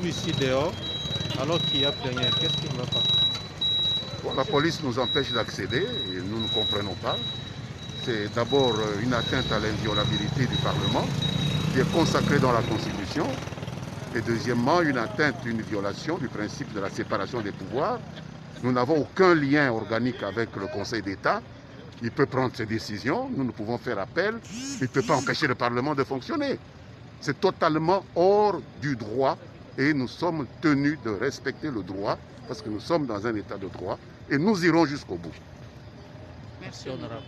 trouve ici dehors alors qu'il n'y a plus rien. Qu'est-ce qui ne va pas? Bon, la police nous empêche d'accéder et nous ne comprenons pas. C'est d'abord une atteinte à l'inviolabilité du Parlement qui est consacrée dans la Constitution. Et deuxièmement, une atteinte, une violation du principe de la séparation des pouvoirs. Nous n'avons aucun lien organique avec le Conseil d'État. Il peut prendre ses décisions, nous pouvons faire appel, il ne peut pas empêcher le Parlement de fonctionner. C'est totalement hors du droit et nous sommes tenus de respecter le droit parce que nous sommes dans un état de droit et nous irons jusqu'au bout. Merci, honorable.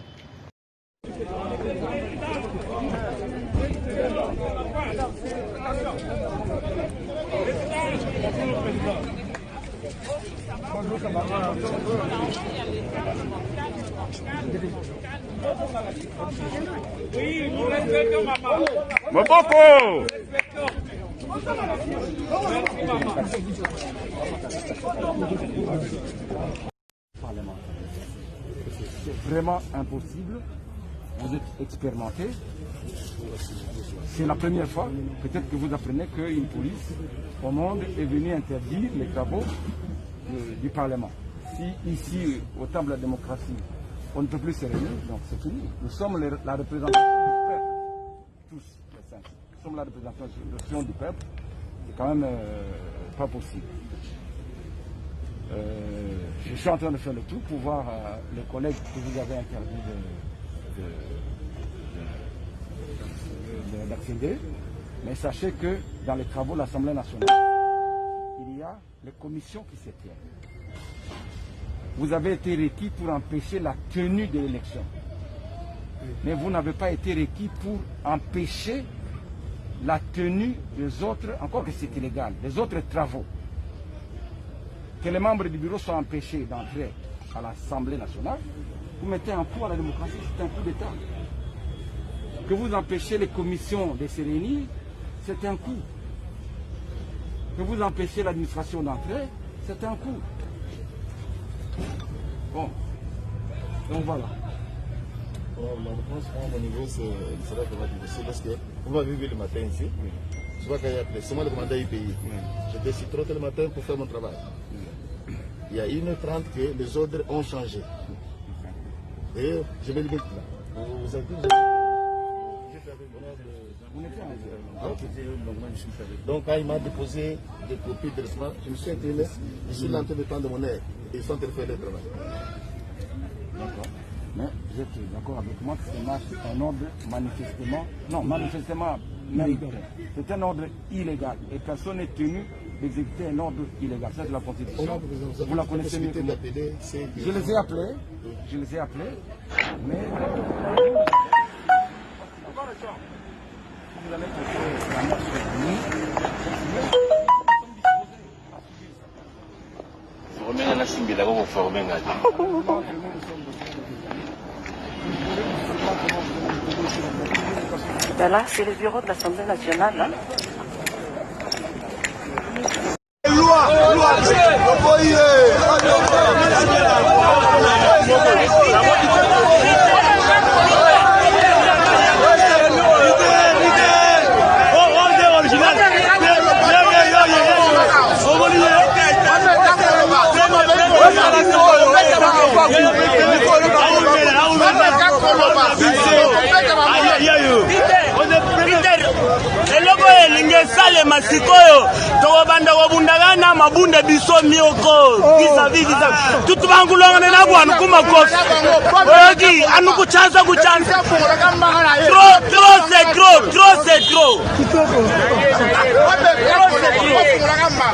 Oui, nous respectons maman. Maboko! C'est vraiment impossible. Vous êtes expérimenté. C'est la première fois, peut-être que vous apprenez qu'une police au monde est venue interdire les travaux du Parlement. Si ici, au temps de la démocratie, on ne peut plus se réunir, donc c'est fini. Nous sommes la représentation du peuple, tous les cinq. Nous sommes la représentation du peuple. C'est quand même pas possible. Je suis en train de faire le tout pour voir les collègues que vous avez interdit d'accéder. Mais sachez que dans les travaux de l'Assemblée nationale, il y a les commissions qui se tiennent. Vous avez été requis pour empêcher la tenue de l'élection. Mais vous n'avez pas été requis pour empêcher la tenue des autres, encore que c'est illégal, des autres travaux. Que les membres du bureau soient empêchés d'entrer à l'Assemblée nationale, vous mettez un coup à la démocratie, c'est un coup d'État. Que vous empêchez les commissions de se réunir, c'est un coup. Que vous empêchez l'administration d'entrer, c'est un coup. Bon, donc voilà. Je pense qu'à mon niveau, ce sera vraiment difficile parce que on va vivre le matin ici. Je vois qu'il y a c'est moi le commandant du pays. J'étais si trop tôt le matin pour faire mon travail. Il y a 1h30 que les ordres ont changé. Et je vais le mettre là. Vous avez dit, donc quand il m'a déposé des copies de l'esprit, je me suis incliné, je suis en train de prendre mon air. Ils sont en train de faire le travail. D'accord. Mais vous êtes d'accord avec moi que c'est un ordre manifestement, non, manifestement même, c'est un ordre illégal et personne n'est tenu d'exécuter un ordre illégal. Ça c'est la Constitution. Vous la connaissez mieux que moi. Je les ai appelés, mais vous allez porter la marche avec nous. Ben là, c'est le bureau de l'Assemblée nationale. Hein. Sale masikoyo to banda wabundagana mabunda biso mioko visa tutu bangulonga na bwana kuma kofi ogi anuku chanza trop c'est trop